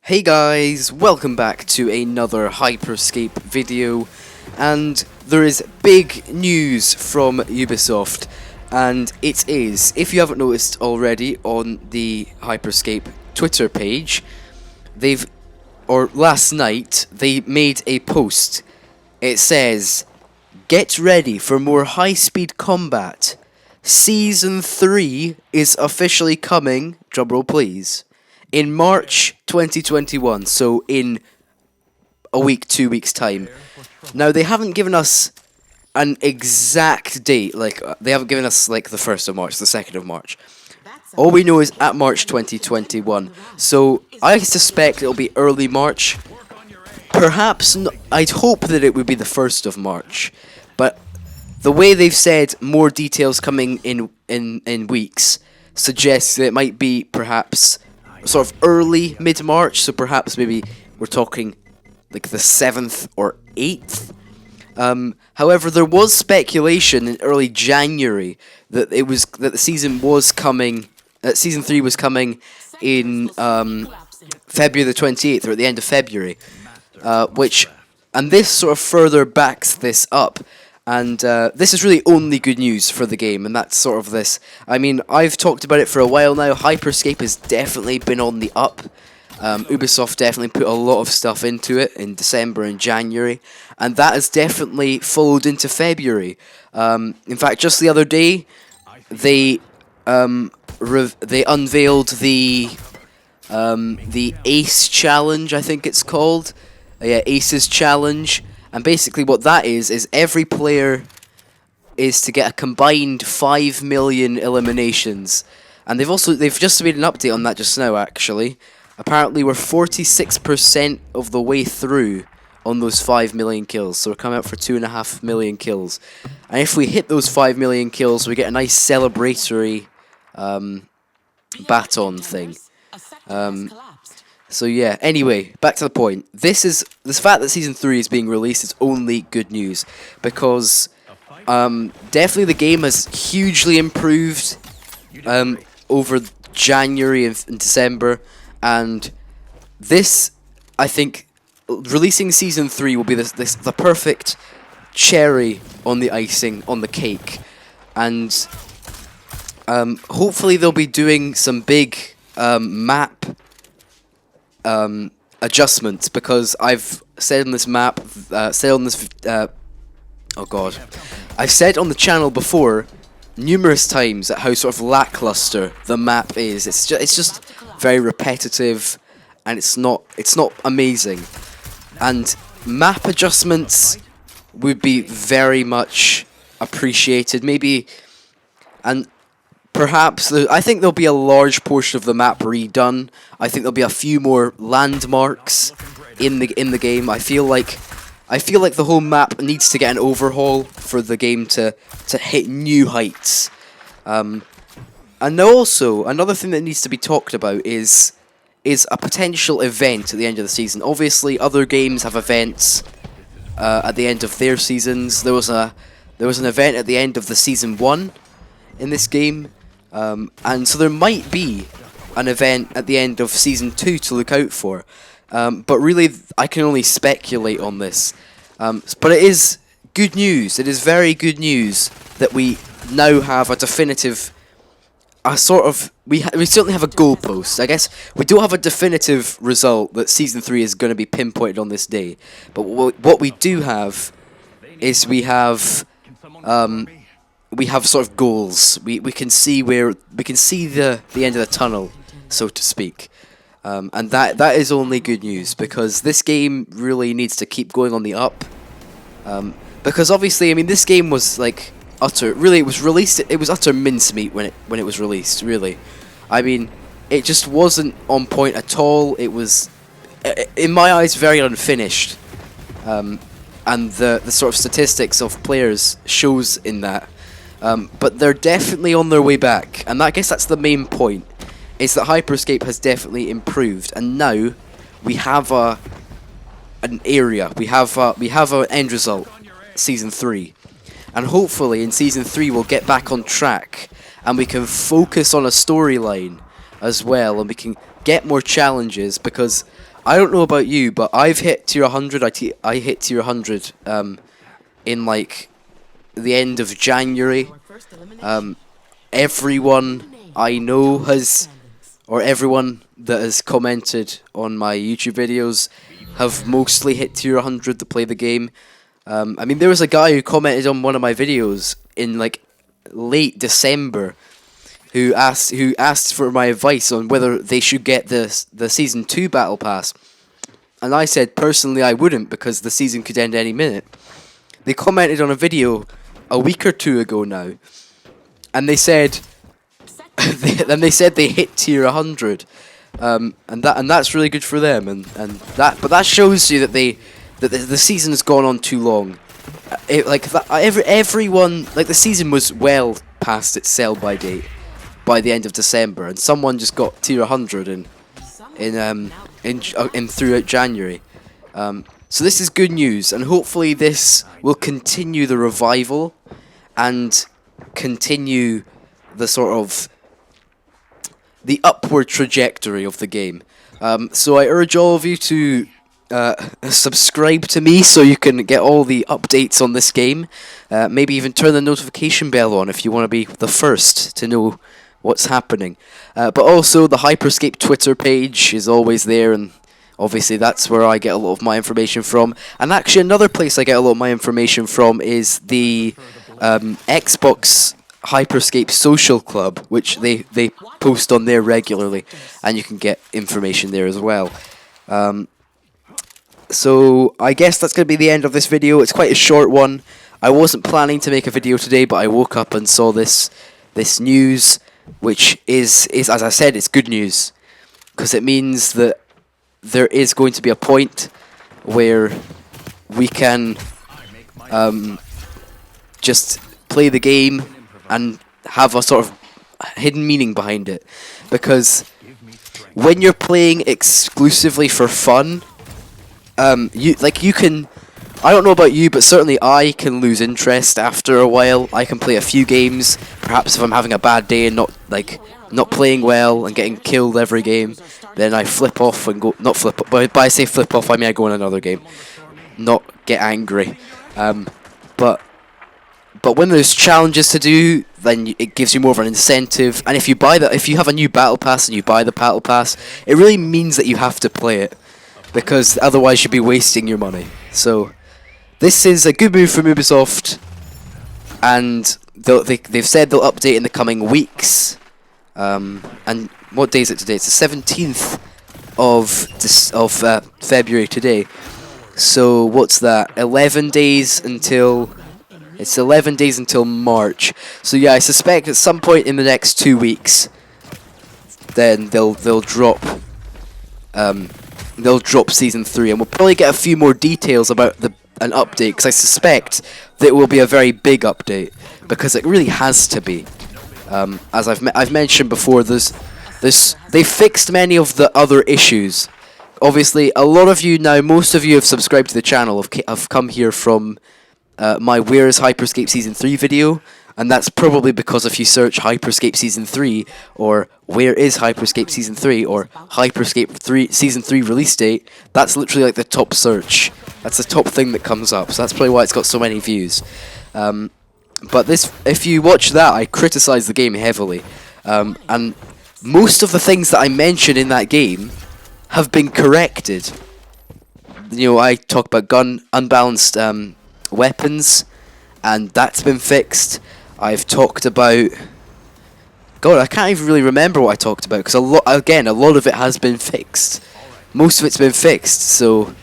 Hey guys, welcome back to another Hyper Scape video, and there is big news from Ubisoft, and it is, if you haven't noticed already on the Hyper Scape Twitter page, last night, they made a post. It says, "Get ready for more high-speed combat. Season 3 is officially coming," drumroll please, in March 2021, so in a week, 2 weeks time. Now, they haven't given us an exact date, they haven't given us the 1st of March, the 2nd of March. All we know is at March 2021, so I suspect it'll be early March. Perhaps, I'd hope that it would be the 1st of March, but the way they've said more details coming in weeks suggests that it might be perhaps sort of early mid-March, so perhaps maybe we're talking like the 7th or 8th. However, there was speculation in early January that the season was coming, that season 3 was coming in February the 28th, or at the end of February, and this sort of further backs this up. And this is really only good news for the game, and that's sort of this. I mean, I've talked about it for a while now. Hyper Scape has definitely been on the up. Ubisoft definitely put a lot of stuff into it in December and January, and that has definitely followed into February. In fact, just the other day, they unveiled the Ace Challenge, I think it's called. Yeah, Ace's Challenge. And basically what that is every player is to get a combined 5 million eliminations. And they've just made an update on that just now, actually. Apparently we're 46% of the way through on those 5 million kills. So we're coming out for 2.5 million kills. And if we hit those 5 million kills, we get a nice celebratory baton thing. So yeah, anyway, back to the point. This fact that Season 3 is being released is only good news, because definitely the game has hugely improved over January and December, and this, I think, releasing Season 3 will be the perfect cherry on the icing on the cake, and hopefully they'll be doing some big map adjustments, because I've said on this map, I've said on the channel before numerous times at how sort of lackluster the map is. It's just very repetitive, and it's not amazing. And map adjustments would be very much appreciated, maybe, and perhaps, I think there'll be a large portion of the map redone. I think there'll be a few more landmarks in the game. I feel like the whole map needs to get an overhaul for the game to hit new heights. And also, another thing that needs to be talked about is a potential event at the end of the season. Obviously, other games have events at the end of their seasons. There was an event at the end of the Season 1 in this game. And so there might be an event at the end of Season 2 to look out for. But really, I can only speculate on this. But it is good news. It is very good news that we now have a definitive, we certainly have a goalpost. I guess we don't have a definitive result that Season 3 is going to be pinpointed on this day. But what we do have is we have sort of goals. We can see the end of the tunnel, so to speak, and that is only good news, because this game really needs to keep going on the up. Because obviously, I mean, this game was like utter. Really, it was utter mincemeat when it was released. Really, I mean, it just wasn't on point at all. It was, in my eyes, very unfinished. And the sort of statistics of players shows in that. But they're definitely on their way back, and I guess that's the main point, is that Hyper Scape has definitely improved, and now we have an area, we have an end result, Season 3, and hopefully in Season 3 we'll get back on track, and we can focus on a storyline as well, and we can get more challenges, because I don't know about you, but I've hit tier 100. I hit tier 100 in like the end of January. Everyone I know has, or everyone that has commented on my YouTube videos, have mostly hit tier 100 to play the game. I mean, there was a guy who commented on one of my videos in like late December, who asked for my advice on whether they should get the season 2 battle pass, and I said personally I wouldn't, because the season could end any minute. They commented on a video a week or two ago now, and they said they hit tier 100, and that's really good for them, and that shows you that the season has gone on too long. Everyone, like, the season was well past its sell by date by the end of December, and someone just got tier 100 in throughout January. So this is good news, and hopefully this will continue the revival and continue the sort of the upward trajectory of the game. So I urge all of you to subscribe to me so you can get all the updates on this game. Maybe even turn the notification bell on if you want to be the first to know what's happening. But also the Hyper Scape Twitter page is always there, and obviously that's where I get a lot of my information from. And actually another place I get a lot of my information from is the Xbox Hyper Scape Social Club, which they post on there regularly, and you can get information there as well. So I guess that's going to be the end of this video. It's quite a short one. I wasn't planning to make a video today, but I woke up and saw this news, which is as I said, it's good news, because it means that there is going to be a point where we can just play the game and have a sort of hidden meaning behind it. Because when you're playing exclusively for fun, you can, I don't know about you, but certainly I can lose interest after a while. I can play a few games, perhaps if I'm having a bad day and not playing well and getting killed every game, then I flip off and go, not flip, but by I say flip off, I mean I go in another game, not get angry. But when there's challenges to do, then it gives you more of an incentive. And if you have a new battle pass and you buy the battle pass, it really means that you have to play it, because otherwise you'd be wasting your money. So this is a good move from Ubisoft, and they've said they'll update in the coming weeks. And what day is it today? It's the 17th of February today. So what's that? 11 days until... It's 11 days until March. So yeah, I suspect at some point in the next 2 weeks, then they'll drop season 3, and we'll probably get a few more details about an update, because I suspect that it will be a very big update, because it really has to be. As I've mentioned before, they fixed many of the other issues. Obviously, a lot of you now, most of you have subscribed to the channel, have come here from my Where is Hyper Scape Season 3 video, and that's probably because if you search Hyper Scape Season 3, or Where is Hyper Scape Season 3, or Hyper Scape 3 Season 3 release date, that's literally like the top search. That's the top thing that comes up, so that's probably why it's got so many views. But this, if you watch that, I criticize the game heavily, and most of the things that I mentioned in that game have been corrected. You know, I talk about unbalanced weapons, and that's been fixed. I've talked about... God, I can't even really remember what I talked about, because a lot of it has been fixed. Most of it's been fixed, so...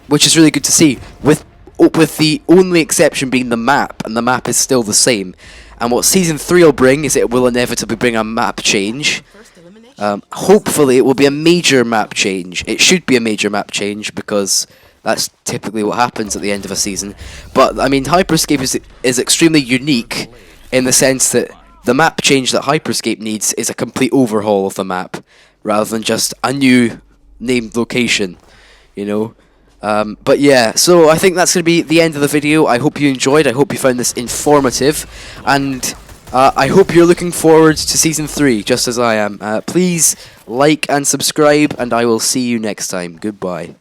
which is really good to see, with the only exception being the map, and the map is still the same. And what Season 3 will bring is it will inevitably bring a map change. Hopefully it will be a major map change. It should be a major map change, because that's typically what happens at the end of a season. But, I mean, Hyper Scape is extremely unique in the sense that the map change that Hyper Scape needs is a complete overhaul of the map, rather than just a new named location, you know. But yeah, so I think that's going to be the end of the video. I hope you enjoyed. I hope you found this informative. And I hope you're looking forward to Season 3, just as I am. Please like and subscribe, and I will see you next time. Goodbye.